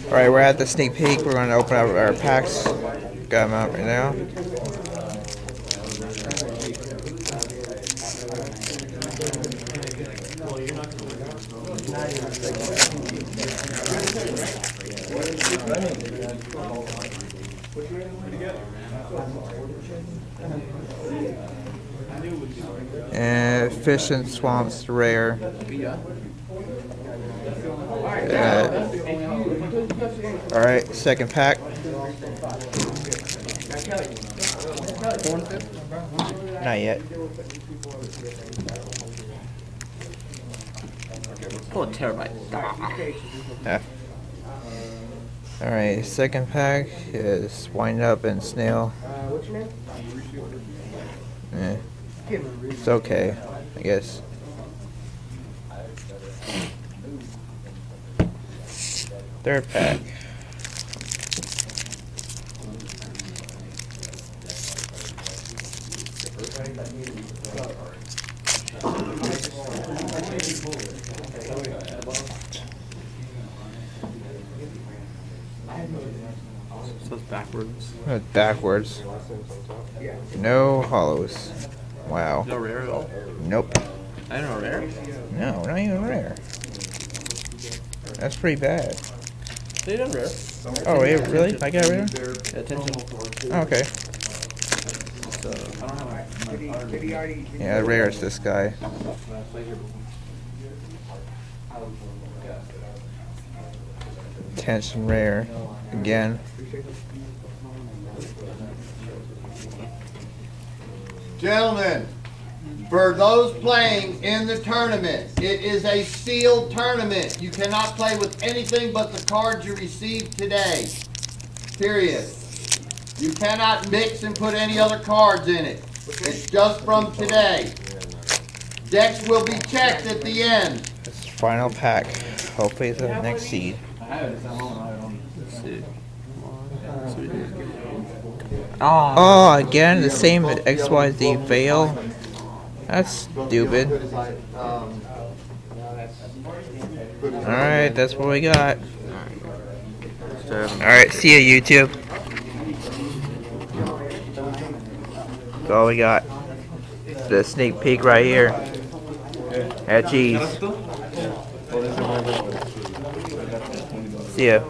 Alright, we're at the sneak peek. We're going to open up our packs. Got them out right now. And Fish and Swamps rare. Alright, second pack. Not yet. Oh, a terabyte. Yeah. Alright, second pack is Wind Up and Snail. Yeah. It's okay, I guess. Third pack. So it's backwards. Backwards. No hollows. Wow. No rare at all? Nope. I don't know rare? No, not even rare. That's pretty bad. They done rare. Oh, yeah, really? I got rare? Attention. Oh, okay. So, I don't have Yeah, rare is this guy. Tension rare. Again. Gentlemen, for those playing in the tournament, it is a sealed tournament. You cannot play with anything but the cards you received today. Period. You cannot mix and put any other cards in it. It's just from today. Decks will be checked at the end. This is final pack. Hopefully it's the next seed. Let's see. Oh, again, the same XYZ veil. That's stupid. Alright, that's what we got. Alright, see ya, YouTube. That's all we got. The sneak peek right here. At cheese. See ya.